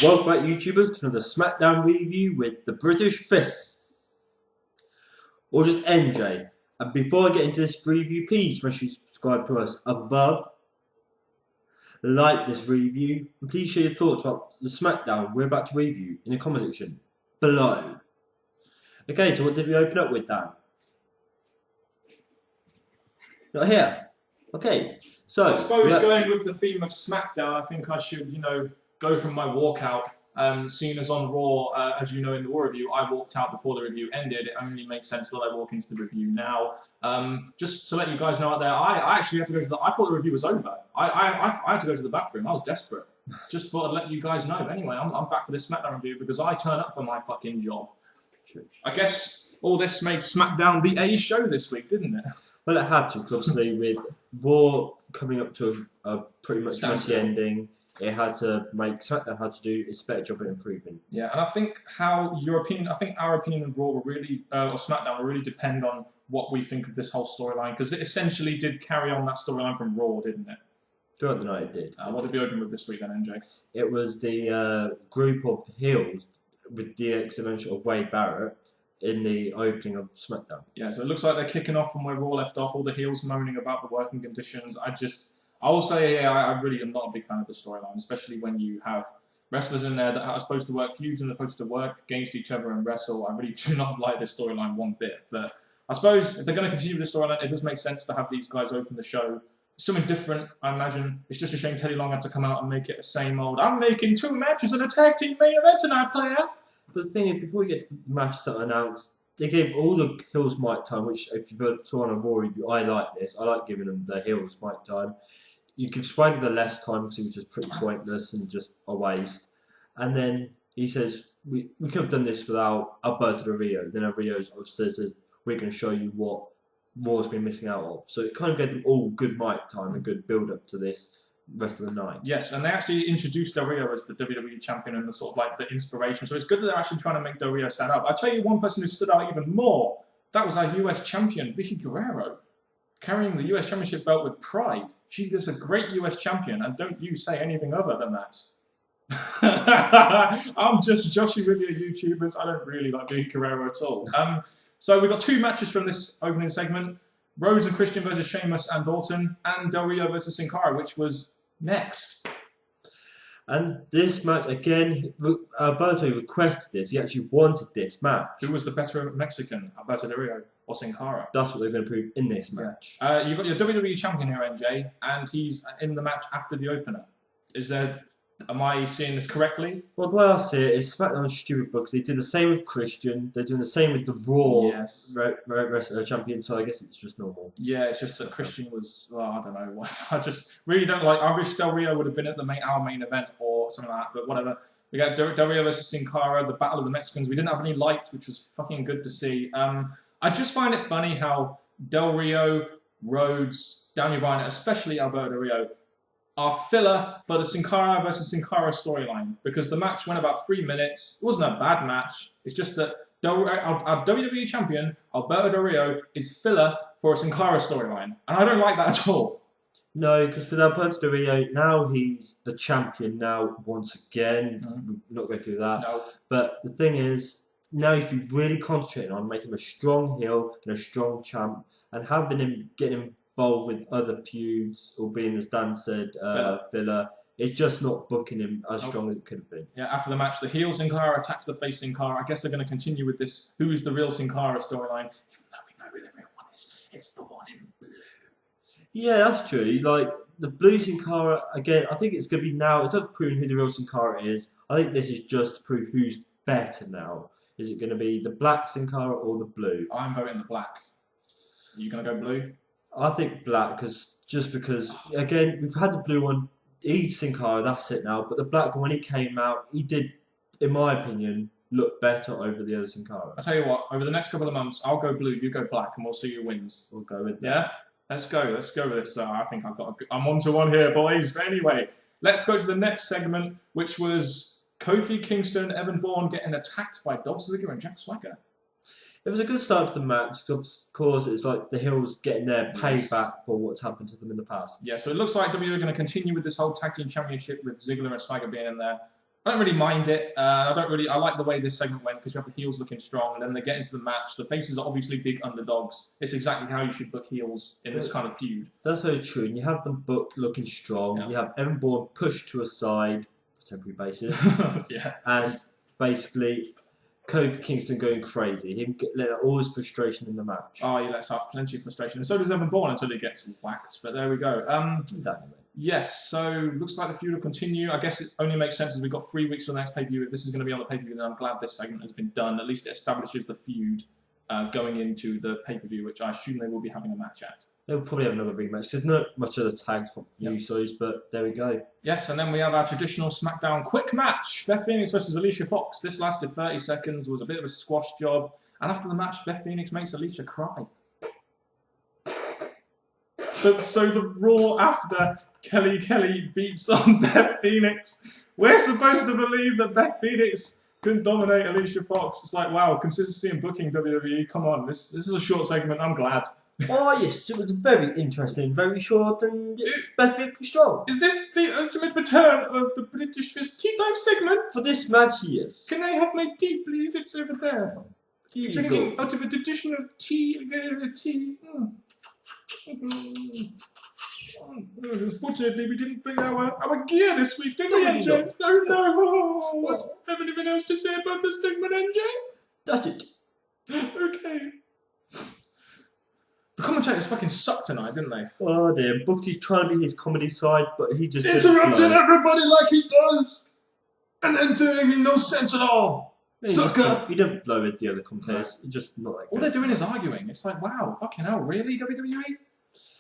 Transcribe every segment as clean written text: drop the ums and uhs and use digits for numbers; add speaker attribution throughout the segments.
Speaker 1: Welcome back, YouTubers, to another Smackdown review with the British Fist, or just NJ. And before I get into this review, please make sure you subscribe to us above, like this review, and please share your thoughts about the Smackdown we're about to review in the comment section below. Okay, so what did we open up with, Dan? Not here. Okay, so
Speaker 2: I suppose going with the theme of Smackdown, I think I should, go from my walkout. Seeing as on Raw, as you know in the Raw review, I walked out before the review ended. It only makes sense that I walk into the review now. Just to let you guys know out there, I actually had to go to I thought the review was over. I had to go to the bathroom. I was desperate. Just thought I'd let you guys know. Anyway, I'm back for this Smackdown review because I turn up for my fucking job. I guess all this made Smackdown the A show this week, didn't it?
Speaker 1: Well, it had to, because obviously with Raw coming up to a pretty much messy ending, it had to make SmackDown had to do its better job at improving.
Speaker 2: Yeah, and I think our opinion of Raw will really, or SmackDown will really depend on what we think of this whole storyline, because it essentially did carry on that storyline from Raw, didn't it?
Speaker 1: Throughout the night, it did.
Speaker 2: What did we open with this week then, NJ?
Speaker 1: It was the group of heels with DX and Wade Barrett in the opening of SmackDown.
Speaker 2: Yeah, so it looks like they're kicking off from where Raw left off, all the heels moaning about the working conditions. I will say here, I really am not a big fan of the storyline, especially when you have wrestlers in there that are supposed to work feuds and are supposed to work against each other and wrestle. I really do not like this storyline one bit. But I suppose if they're going to continue with the storyline, it does make sense to have these guys open the show. Something different, I imagine. It's just a shame Teddy Long had to come out and make it the same old, I'm making 2 matches in a tag team main event tonight, player.
Speaker 1: But the thing is, before we get to the matches that are announced, they gave all the heels mic time, which if you saw on a Raw review, I like this. I like giving them the heels mic time. You give Swagger the less time because he was just pretty pointless and just a waste. And then he says, we could have done this without Alberto Del Rio. Then Del Rio says, we're going to show you what Raw's been missing out of. So it kind of gave them all good mic time, a good build-up to this rest of the night.
Speaker 2: Yes, and they actually introduced Del Rio as the WWE champion and the sort of like the inspiration. So it's good that they're actually trying to make Del Rio stand up. I'll tell you one person who stood out even more. That was our US champion, Vicky Guerrero, carrying the US Championship belt with pride. She is a great US champion, and don't you say anything other than that. I'm just joshing with you YouTubers. I don't really like Vicky Guerrero at all. So we've got 2 matches from this opening segment. Rhodes and Christian versus Sheamus and Orton, and Del Rio versus Sin Cara, which was next.
Speaker 1: And this match, again, Alberto requested this. He actually wanted this match.
Speaker 2: Who was the better Mexican, Alberto Del Rio or Sin Cara?
Speaker 1: That's what they're going to prove in this match.
Speaker 2: You've got your WWE champion here, NJ, and he's in the match after the opener. Am I seeing this correctly?
Speaker 1: Well, the way I see it is SmackDown's stupid books. They did the same with Christian. They're doing the same with the Raw champion, so I guess it's just normal.
Speaker 2: Yeah, it's just that Christian was, I don't know. I just really don't like, I wish Del Rio would have been at our main event or something like that, but whatever. We got Del Rio versus Sin Cara, the Battle of the Mexicans. We didn't have any light, which was fucking good to see. I just find it funny how Del Rio, Rhodes, Daniel Bryan, especially Alberto Del Rio, are filler for the Sin Cara versus Sin Cara storyline, because the match went about 3 minutes. It wasn't a bad match. It's just that our WWE champion, Alberto Del Rio, is filler for a Sin Cara storyline. And I don't like that at all.
Speaker 1: No, because with Alberto Del Rio, now he's the champion now once again. We're not going through that.
Speaker 2: No.
Speaker 1: But the thing is, now he's been really concentrating on making him a strong heel and a strong champ, and having him getting involved with other feuds or being, as Dan said, filler. It's just not booking him as strong as it could have been.
Speaker 2: Yeah, after the match, the heel Sin Cara attacks the face Sin Cara. I guess they're going to continue with this who is the real Sin Cara storyline, even though we know who the real one is. It's the one in blue.
Speaker 1: Yeah, that's true. Like, the blue Sin Cara, again, I think it's going to be now, it's not proving who the real Sin Cara is. I think this is just to prove who's better now. Is it going to be the black Sin Cara or the blue?
Speaker 2: I'm voting the black. Are you going to go blue?
Speaker 1: I think black, because again, we've had the blue one, he's Sin Cara, that's it now. But the black one, when he came out, he did, in my opinion, look better over the other Sin Cara.
Speaker 2: I'll tell you what, over the next couple of months, I'll go blue, you go black, and we'll see who wins.
Speaker 1: We'll go with that.
Speaker 2: Yeah? Let's go with this. I think I'm on to one here, boys. But anyway, let's go to the next segment, which was Kofi Kingston, Evan Bourne getting attacked by Dolph Ziggler and Jack Swagger.
Speaker 1: It was a good start to the match. Of course, it's like the Hills getting their payback for what's happened to them in the past.
Speaker 2: Yeah, so it looks like WWE are going to continue with this whole tag team championship with Ziggler and Swagger being in there. I don't really mind it. I like the way this segment went because you have the heels looking strong, and then they get into the match. The faces are obviously big underdogs. It's exactly how you should book heels in this kind of feud.
Speaker 1: That's very true. And you have them booked looking strong.
Speaker 2: Yeah.
Speaker 1: You have Evan Bourne pushed to a side for temporary basis.
Speaker 2: Yeah.
Speaker 1: And basically, Kofi Kingston going crazy. Him letting out all his frustration in the match.
Speaker 2: Oh, he lets out plenty of frustration. And so does Evan Bourne until he gets whacked. But there we go. Yes, so looks like the feud will continue. I guess it only makes sense as we've got 3 weeks for the next pay-per-view. If this is going to be on the pay-per-view, then I'm glad this segment has been done. At least it establishes the feud going into the pay-per-view, which I assume they will be having a match at.
Speaker 1: They'll probably have another rematch. There's not much of the tags for Usos, but there we go.
Speaker 2: Yes, and then we have our traditional Smackdown quick match. Beth Phoenix versus Alicia Fox. This lasted 30 seconds, was a bit of a squash job. And after the match, Beth Phoenix makes Alicia cry. So the Raw after Kelly beats on Beth Phoenix. We're supposed to believe that Beth Phoenix can dominate Alicia Fox. It's like, wow, consistency in booking WWE. Come on, this is a short segment. I'm glad.
Speaker 1: Oh yes, it was very interesting, very short, and Beth Phoenix was strong.
Speaker 2: Is this the ultimate return of the British Fist Tea Time segment?
Speaker 1: For this match, yes.
Speaker 2: Can I have my tea, please? It's over there. Drinking out of a traditional tea. Unfortunately, we didn't bring our gear this week, did we, NJ? No. What? Have anything else to say about this segment, NJ?
Speaker 1: That's it.
Speaker 2: Okay. The commentators fucking sucked tonight, didn't they?
Speaker 1: Oh dear, Booksy's trying to be his comedy side, but he just
Speaker 2: interrupting everybody like he does, and then doing no sense at all. Sucker!
Speaker 1: He didn't flow with the other commentators. He's just not like
Speaker 2: all they're doing is arguing. It's like, wow, fucking hell, really, WWE?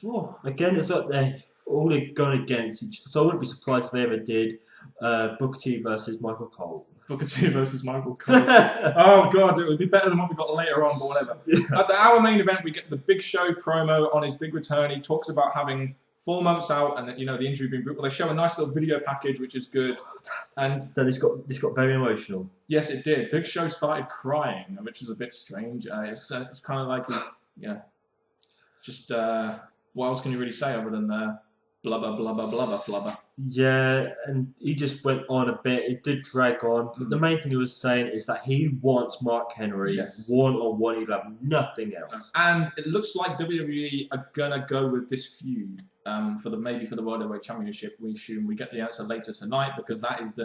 Speaker 2: Oh.
Speaker 1: Again, it's like they're all going against each other. So I wouldn't be surprised if they ever did Booker T versus Michael Cole.
Speaker 2: Booker T versus Michael Cole. Oh god, it would be better than what we got later on, but whatever. Yeah. At our main event, we get the Big Show promo on his big return. He talks about having 4 months out and the injury being brutal. They show a nice little video package, which is good. And
Speaker 1: then this got very emotional.
Speaker 2: Yes, it did. Big Show started crying, which was a bit strange. It's kind of like just what else can you really say other than blubber, blubber, blubber, flubber?
Speaker 1: Yeah, and he just went on a bit. It did drag on. But the main thing he was saying is that he wants Mark Henry one-on-one. He'll have nothing else. And
Speaker 2: it looks like WWE are gonna go with this feud for the World Heavyweight Championship. We assume we get the answer later tonight because that is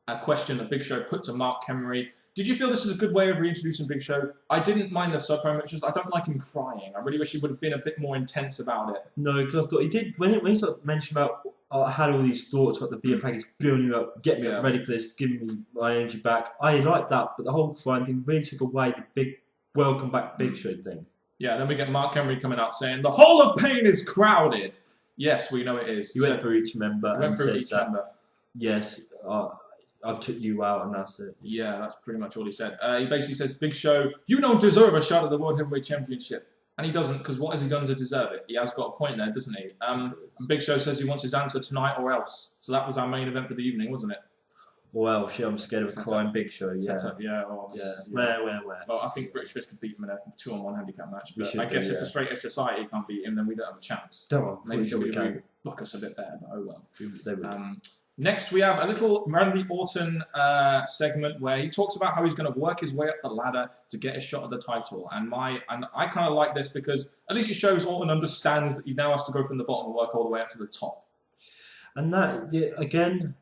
Speaker 2: a question that Big Show put to Mark Henry. Did you feel this is a good way of reintroducing Big Show? I didn't mind the sub promo. It's just I don't like him crying. I really wish he would have been a bit more intense about it. No, because I thought he did when he sort of mentioned about I had all these thoughts about the video package, building up, getting me ready for this, giving me my energy back. I liked that, but the whole crying thing really took away the big welcome back Big Show thing. Yeah, then we get Mark Henry coming out saying the Hall of Pain is crowded. Yes, we know it is. He went through each member and said that. Yes. I took you out and that's it. Yeah, that's pretty much all he said. He basically says, Big Show, you don't deserve a shot at the World Heavyweight Championship. And he doesn't, because what has he done to deserve it? He has got a point there, doesn't he? Big Show says he wants his answer tonight or else. So that was our main event for the evening, wasn't it? Well, shit, I'm scared of crying Big Show, yeah. Where? Well, I think British Fist could beat him in a 2-on-1 handicap match. But I guess if the Straight Edge Society can't beat him, then we don't have a chance. Maybe we can block us a bit better, but oh well. They would. Next, we have a little Randy Orton segment where he talks about how he's going to work his way up the ladder to get a shot at the title. And I kind of like this because at least it shows Orton understands that he now has to go from the bottom and work all the way up to the top. And that, again,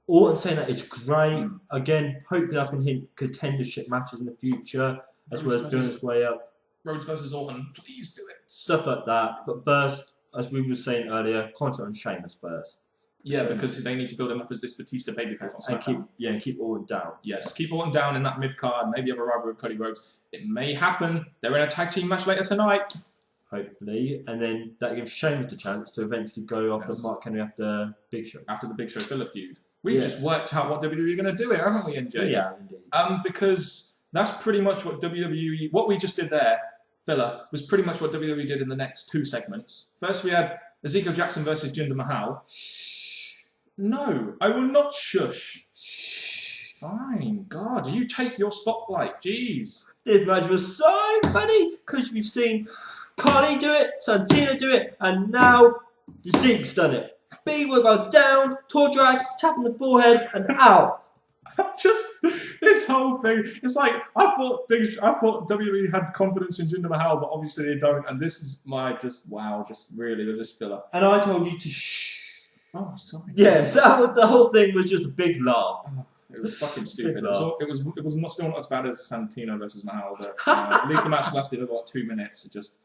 Speaker 2: Orton saying that is great. Again, hopefully that's going to hit contendership matches in the future as well as doing his way up. Rhodes versus Orton, please do it. Stuff like that. But first, as we were saying earlier, concentrate on Sheamus first. Yeah, because they need to build him up as this Batista babyface on SmackDown. And keep Orton down. Yes, keep Orton down in that mid-card. Maybe have a rivalry with Cody Rhodes. It may happen. They're in a tag team match later tonight. Hopefully. And then that gives Sheamus the chance to eventually go after Mark Henry after Big Show. After the Big Show filler feud. We've just worked out what WWE are going to do here, haven't we, NJ? Yeah, indeed. Because that's pretty much what WWE... What we just did there, filler, was pretty much what WWE did in the next 2 segments. First, we had Ezekiel Jackson versus Jinder Mahal. No, I will not shush. Shh. Fine, God, you take your spotlight, jeez. This match was so funny because we've seen Carly do it, Santina do it, and now the Zigg's done it. B will go down, toe drag, tap on the forehead, and out. Just this whole thing. It's like I thought WWE had confidence in Jinder Mahal, but obviously they don't. And this is my just really was this filler.
Speaker 1: And I told you to shh.
Speaker 2: Oh, sorry.
Speaker 1: Yes, the whole thing was just a big laugh.
Speaker 2: It was fucking stupid. It was not still not as bad as Santino versus Mahal, but at least the match lasted about 2 minutes. It just.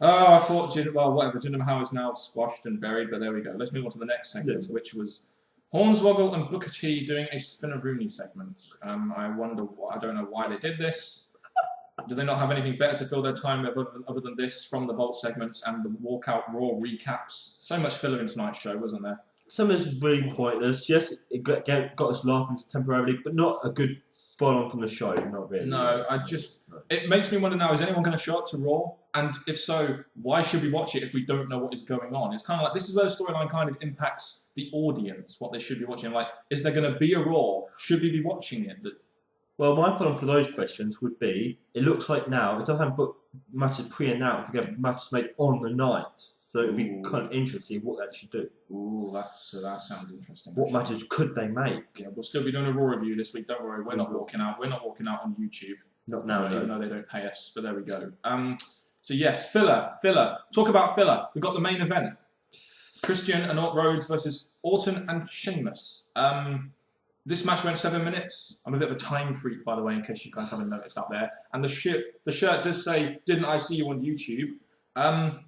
Speaker 2: Oh, I thought Jinder Mahal is now squashed and buried, but there we go. Let's move on to the next segment, which was Hornswoggle and Booker T doing a Spinner-Rooney segment. I don't know why they did this. Do they not have anything better to fill their time with other than this from the Vault segments and the Walkout Raw recaps? So much filler in tonight's show, wasn't there?
Speaker 1: Some of it's really pointless. Yes, it got us laughing temporarily, but not a good follow-on from the show. Not really.
Speaker 2: No, it makes me wonder now, is anyone going to show up to Raw? And if so, why should we watch it if we don't know what is going on? It's kind of like, this is where the storyline kind of impacts the audience, what they should be watching. Like, is there going to be a Raw? Should we be watching it?
Speaker 1: Well, my follow-on for those questions would be, it looks like now, if they haven't booked matches pre-announced, we get matches made on the night. So it would be kind of interesting what they actually do.
Speaker 2: Ooh, that sounds interesting.
Speaker 1: What matches could they make?
Speaker 2: Yeah, we'll still be doing a Raw review this week. Don't worry, we're not walking out. We're not walking out on YouTube.
Speaker 1: Not now, no.
Speaker 2: Even though they don't pay us, but there we go. So yes, filler. Talk about filler. We've got the main event. Christian and Rhodes versus Orton and Sheamus. This match went 7 minutes. I'm a bit of a time freak, by the way, in case you guys haven't noticed out there. And the shirt does say, "Didn't I see you on YouTube?"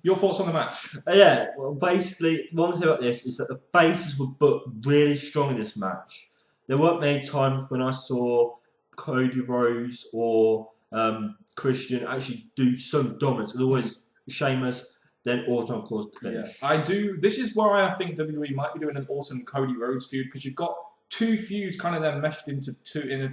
Speaker 2: Your thoughts on the match?
Speaker 1: Yeah, well, basically, one thing about this is that the faces were booked really strong in this match. There weren't many times when I saw Cody Rhodes or Christian actually do some dominance. It was always Sheamus, then Orton, of course, to finish.
Speaker 2: Yeah, I do. This is where I think WWE might be doing an Orton-Cody Rhodes feud, because you've got two feuds kind of then meshed into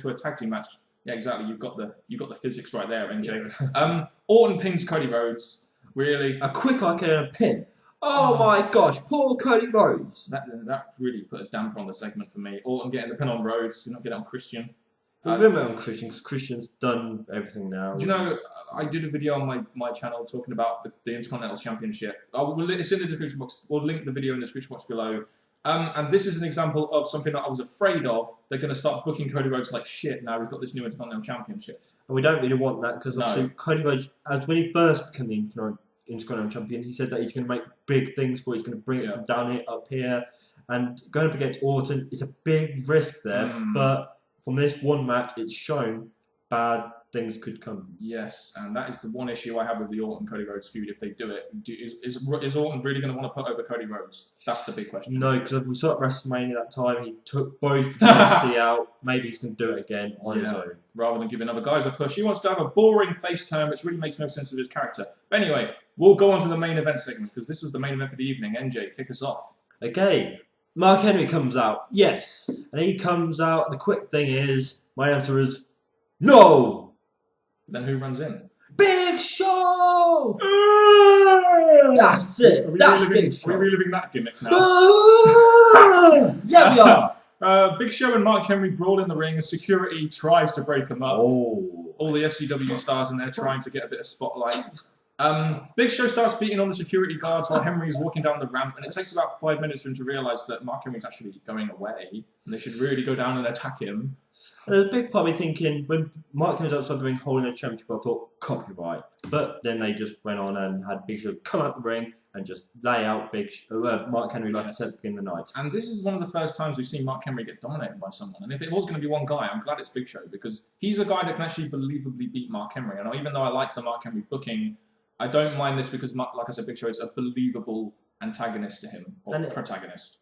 Speaker 2: a tag team match. Yeah, exactly. You've got the physics right there, NJ.
Speaker 1: Yeah.
Speaker 2: Orton pins Cody Rhodes. Really?
Speaker 1: A quick RKO and a pin. Oh my gosh, poor Cody Rhodes.
Speaker 2: That really put a damper on the segment for me. Orton getting the pin on Rhodes, you're not getting it on Christian.
Speaker 1: Remember on Christian, because Christian's done everything now.
Speaker 2: Do you know, I did a video on my channel talking about the Intercontinental Championship. It's in the description box. We'll link the video in the description box below. And this is an example of something that I was afraid of. They're going to start booking Cody Rhodes like shit now he's got this new Intercontinental Championship.
Speaker 1: And we don't really want that, because obviously Cody Rhodes, as when he first became the Intercontinental Champion, he said that he's going to make big things for it. He's going to bring it from down here, up here. And going up against Orton, it's a big risk there. But from this one match, it's shown bad things could come.
Speaker 2: Yes, and that is the one issue I have with the Orton-Cody Rhodes feud. If they do it, is Orton really going to want to put over Cody Rhodes? That's the big question.
Speaker 1: No, because we saw at WrestleMania that time, he took both the out. Maybe he's going to do it again on his own.
Speaker 2: Rather than giving other guys a push. He wants to have a boring face turn, which really makes no sense of his character. But anyway, we'll go on to the main event segment, because this was the main event for the evening. NJ, kick us off.
Speaker 1: Okay. Mark Henry comes out. Yes. And he comes out. The quick thing is, my answer is, no!
Speaker 2: Then who runs in?
Speaker 1: Big Show! That's it. That's Big Show.
Speaker 2: Are we reliving that gimmick now?
Speaker 1: Yeah, we are.
Speaker 2: Big Show and Mark Henry brawl in the ring as security tries to break them up.
Speaker 1: Oh.
Speaker 2: All the FCW stars in there trying to get a bit of spotlight. Big Show starts beating on the security guards while Henry's walking down the ramp, and it takes about 5 minutes for him to realise that Mark Henry's actually going away, and they should really go down and attack him.
Speaker 1: And there's a big part of me thinking, when Mark Henry's outside the ring holding a championship, I thought, copyright. But then they just went on and had Big Show come out the ring and just lay out Mark Henry like I said at the beginning of the night.
Speaker 2: And this is one of the first times we've seen Mark Henry get dominated by someone. And if it was going to be one guy, I'm glad it's Big Show, because he's a guy that can actually believably beat Mark Henry. And even though I like the Mark Henry booking, I don't mind this because, like I said, Big Show is a believable antagonist to him, or protagonist.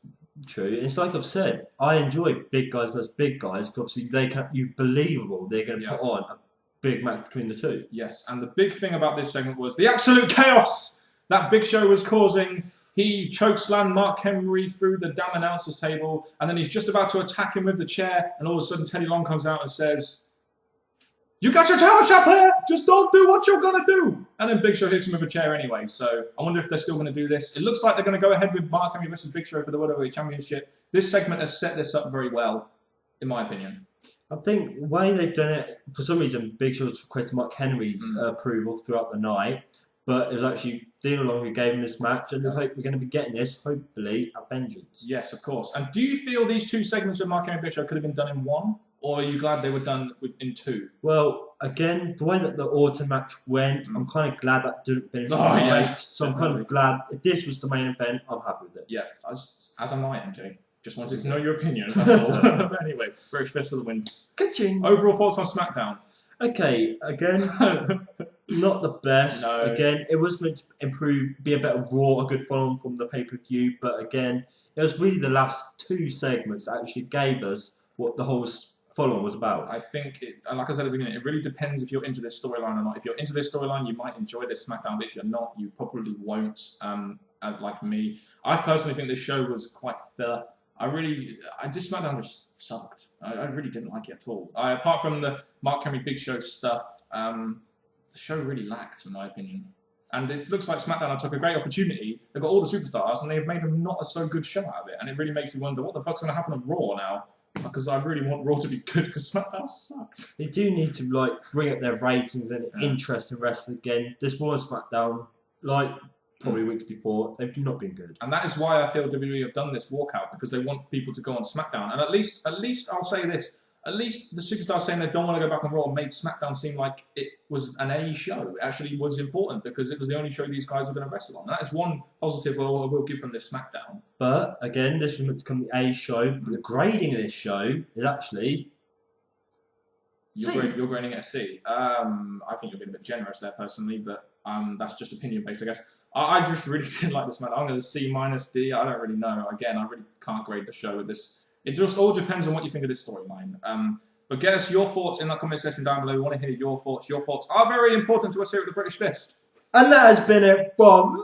Speaker 1: True. It's like I've said, I enjoy big guys versus big guys, because obviously you're believable. They're going to put on a big match between the two.
Speaker 2: Yes, and the big thing about this segment was the absolute chaos that Big Show was causing. He chokeslammed Mark Henry through the damn announcer's table, and then he's just about to attack him with the chair, and all of a sudden Teddy Long comes out and says, "You got your title shot, player! Just don't do what you're going to do!" And then Big Show hits him with a chair anyway, so I wonder if they're still going to do this. It looks like they're going to go ahead with Mark Henry versus Big Show for the WWE Championship. This segment has set this up very well, in my opinion.
Speaker 1: I think the way they've done it, for some reason, Big Show's requested Mark Henry's approval throughout the night, but it was actually Dean Long who gave him this match, and I hope we're going to be getting this, hopefully, at Vengeance.
Speaker 2: Yes, of course. And do you feel these two segments with Mark Henry Bischoff could have been done in one, or are you glad they were done in two?
Speaker 1: Well, again, the way that the autumn match went, I'm kind of glad that didn't finish so I'm kind of glad if this was the main event, I'm happy with it.
Speaker 2: Yeah, as am I, MJ. Just wanted to know your opinion, that's all. Anyway, British Fist for the win.
Speaker 1: Ka-ching.
Speaker 2: Overall thoughts on Smackdown?
Speaker 1: Okay, again, not the best.
Speaker 2: No.
Speaker 1: Again, it was meant to improve, be a better Raw, a good follow-on from the pay-per-view, but again, it was really the last two segments that actually gave us what the whole follow-on was about.
Speaker 2: I think, like I said at the beginning, it really depends if you're into this storyline or not. If you're into this storyline, you might enjoy this Smackdown, but if you're not, you probably won't, like me. I personally think this show was quite filler. This Smackdown just sucked. I really didn't like it at all. Apart from the Mark Henry Big Show stuff, the show really lacked, in my opinion. And it looks like SmackDown took a great opportunity. They've got all the superstars, and they've made them not a so good show out of it. And it really makes me wonder what the fuck's going to happen on Raw now. Because I really want Raw to be good, because SmackDown sucked.
Speaker 1: They do need to bring up their ratings and interest in wrestling again. This Raw and SmackDown, probably weeks before, they've not been good.
Speaker 2: And that is why I feel WWE have done this walkout, because they want people to go on SmackDown. And at least I'll say this, at least the superstars saying they don't want to go back on Raw made SmackDown seem like it was an A show. It actually was important, because it was the only show these guys were going to wrestle on. And that is one positive I will give from this SmackDown.
Speaker 1: But, again, this was meant to become the A show, but the grading of this show is actually...
Speaker 2: You're grading it a C. I think you're being a bit generous there, personally, but that's just opinion-based, I guess. I just really didn't like this match. I'm going to C minus D. I don't really know. Again, I really can't grade the show with this. It just all depends on what you think of this storyline. But get us your thoughts in the comment section down below. We want to hear your thoughts. Your thoughts are very important to us here at the British Fist.
Speaker 1: And that has been it from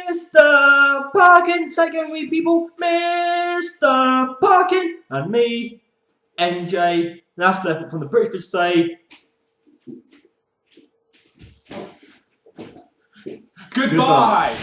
Speaker 1: Mr. Parkin. Say again, we people, Mr. Parkin, and me, NJ. And that's left from the British Fist say.
Speaker 2: Goodbye.